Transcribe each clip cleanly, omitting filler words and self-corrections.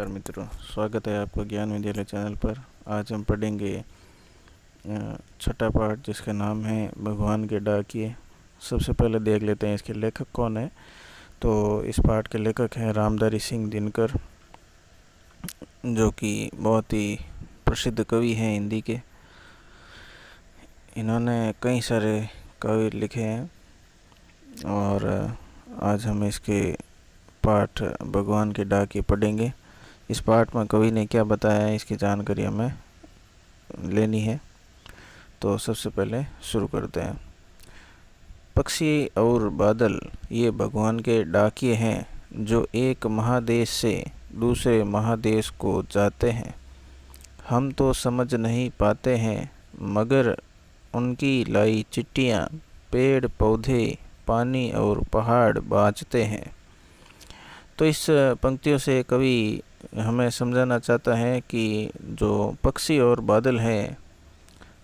नमस्कार मित्रों, स्वागत है आपका ज्ञान विद्यालय चैनल पर। आज हम पढ़ेंगे छठा पाठ जिसका नाम है भगवान के डाकिए। सबसे पहले देख लेते हैं इसके लेखक कौन है। तो इस पाठ के लेखक हैं रामधारी सिंह दिनकर, जो कि बहुत ही प्रसिद्ध कवि हैं हिंदी के। इन्होंने कई सारे कवि लिखे हैं और आज हम इसके पाठ भगवान के डाकिए पढ़ेंगे। इस पाठ में कवि ने क्या बताया है इसकी जानकारी हमें लेनी है। तो सबसे पहले शुरू करते हैं। पक्षी और बादल ये भगवान के डाकिए हैं, जो एक महादेश से दूसरे महादेश को जाते हैं। हम तो समझ नहीं पाते हैं, मगर उनकी लाई चिट्ठियाँ पेड़ पौधे पानी और पहाड़ बाँचते हैं। तो इस पंक्तियों से कवि हमें समझाना चाहता है कि जो पक्षी और बादल हैं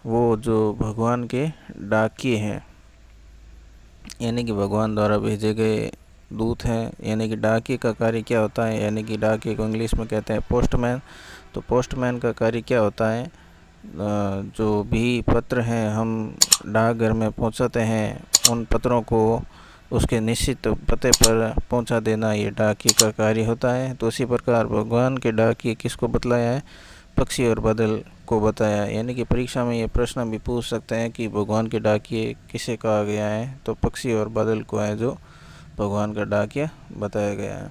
वो जो भगवान के डाकिए हैं, यानी कि भगवान द्वारा भेजे गए दूत हैं। यानी कि डाकिए का कार्य क्या होता है, यानी कि डाकिए को इंग्लिश में कहते हैं पोस्टमैन। तो पोस्टमैन का कार्य क्या होता है, जो भी पत्र हैं हम डाकघर में पहुंचाते हैं, उन पत्रों को उसके निश्चित पते पर पहुंचा देना ये डाकिए का कार्य होता है। तो उसी प्रकार भगवान के डाकिए किसको बतलाया है, पक्षी और बादल को बताया। यानी कि परीक्षा में ये प्रश्न भी पूछ सकते हैं कि भगवान के डाकिए किसे कहा गया है, तो पक्षी और बादल को है जो भगवान का डाकिया बताया गया है।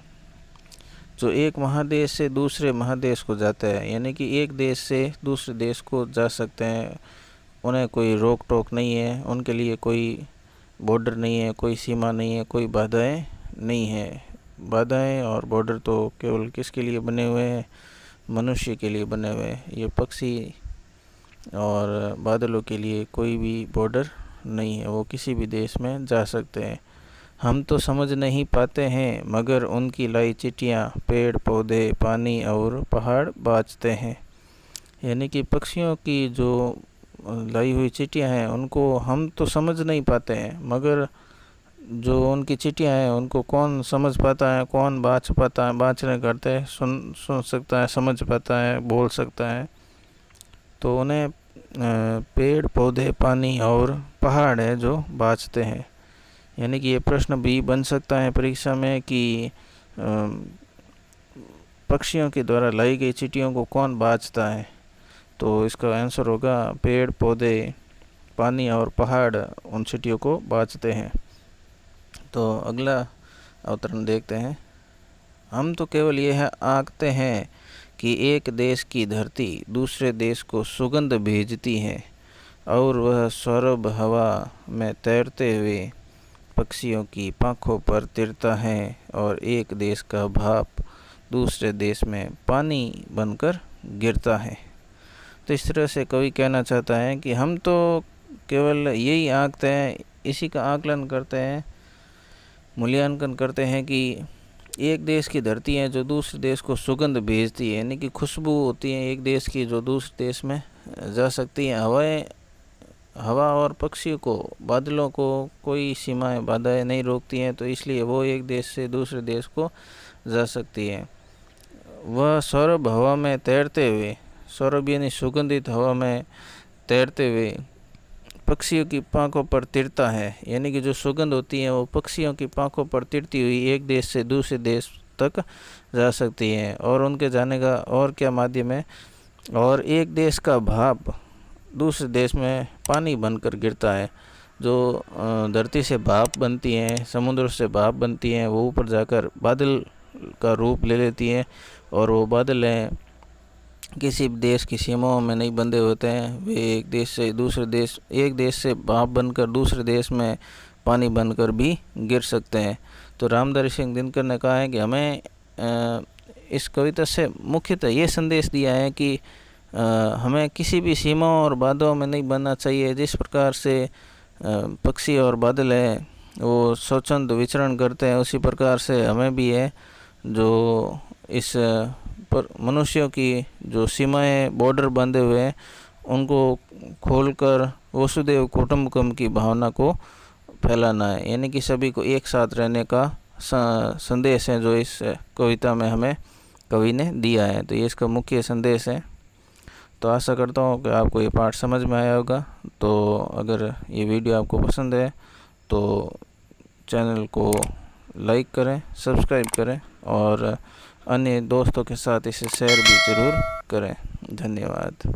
जो एक महादेश से दूसरे महादेश को जाता है, यानी कि एक देश से दूसरे देश को जा सकते हैं, उन्हें कोई रोक टोक नहीं है, उनके लिए कोई बॉर्डर नहीं है, कोई सीमा नहीं है, कोई बाधाएं नहीं है। बाधाएं और बॉर्डर तो केवल किसके लिए बने हुए हैं, मनुष्य के लिए बने हुए हैं। ये पक्षी और बादलों के लिए कोई भी बॉर्डर नहीं है, वो किसी भी देश में जा सकते हैं। हम तो समझ नहीं पाते हैं, मगर उनकी लाई चिट्ठियाँ पेड़ पौधे पानी और पहाड़ बाँचते हैं। यानी कि पक्षियों की जो लाई हुई चिट्ठियाँ हैं उनको हम तो समझ नहीं पाते हैं, मगर जो उनकी चिट्ठियाँ हैं उनको कौन समझ पाता है, कौन बाँच पाता है, बाँचने करते हैं, सुन सकता है, समझ पाता है, बोल सकता है। तो उन्हें पेड़ पौधे पानी और पहाड़ है जो बाँचते हैं। यानी कि ये प्रश्न भी बन सकता है परीक्षा में कि पक्षियों के द्वारा लाई गई चिट्ठियों को कौन बाँचता है। तो इसका आंसर होगा पेड़ पौधे पानी और पहाड़ उन चिट्ठियों को बाँचते हैं। तो अगला अवतरण देखते हैं। हम तो केवल यह आंकते हैं कि एक देश की धरती दूसरे देश को सुगंध भेजती है, और वह सौरभ हवा में तैरते हुए पक्षियों की पाँखों पर तिरता है, और एक देश का भाप दूसरे देश में पानी बनकर गिरता है। तो इस तरह से कवि कहना चाहता है कि हम तो केवल यही आंकते हैं, इसी का आकलन करते हैं, मूल्यांकन करते हैं कि एक देश की धरती है जो दूसरे देश को सुगंध भेजती है, यानी कि खुशबू होती है एक देश की जो दूसरे देश में जा सकती है। हवा और पक्षियों को, बादलों को कोई सीमाएं बाधाएं नहीं रोकती हैं, तो इसलिए वो एक देश से दूसरे देश को जा सकती है। वह सौरभ हवा में तैरते हुए, सौरभ यानी सुगंधित हवा में तैरते हुए पक्षियों की पाँखों पर तिरता है। यानी कि जो सुगंध होती है वो पक्षियों की पाँखों पर तिरती हुई एक देश से दूसरे देश तक जा सकती है, और उनके जाने का और क्या माध्यम है, और एक देश का भाप दूसरे देश में पानी बनकर गिरता है। जो धरती से भाप बनती हैं, समुद्र से भाप बनती हैं, वो ऊपर जाकर बादल का रूप ले लेती हैं, और वो बादल हैं किसी भी देश की सीमाओं में नहीं बंधे होते हैं। वे एक देश से दूसरे देश, एक देश से भाप बनकर दूसरे देश में पानी बनकर भी गिर सकते हैं। तो रामधारी सिंह दिनकर ने कहा है कि हमें इस कविता से मुख्यतः ये संदेश दिया है कि हमें किसी भी सीमाओं और बाधाओं में नहीं बनना चाहिए। जिस प्रकार से पक्षी और बादल है वो स्वच्छंद विचरण करते हैं, उसी प्रकार से हमें भी है जो इस पर मनुष्यों की जो सीमाएं बॉर्डर बंधे हुए हैं उनको खोलकर वसुदेव कुटुंबकम की भावना को फैलाना है। यानी कि सभी को एक साथ रहने का संदेश है जो इस कविता में हमें कवि ने दिया है। तो ये इसका मुख्य संदेश है। तो आशा करता हूँ कि आपको ये पाठ समझ में आया होगा। तो अगर ये वीडियो आपको पसंद है तो चैनल को लाइक करें, सब्सक्राइब करें और अन्य दोस्तों के साथ इसे शेयर भी ज़रूर करें। धन्यवाद।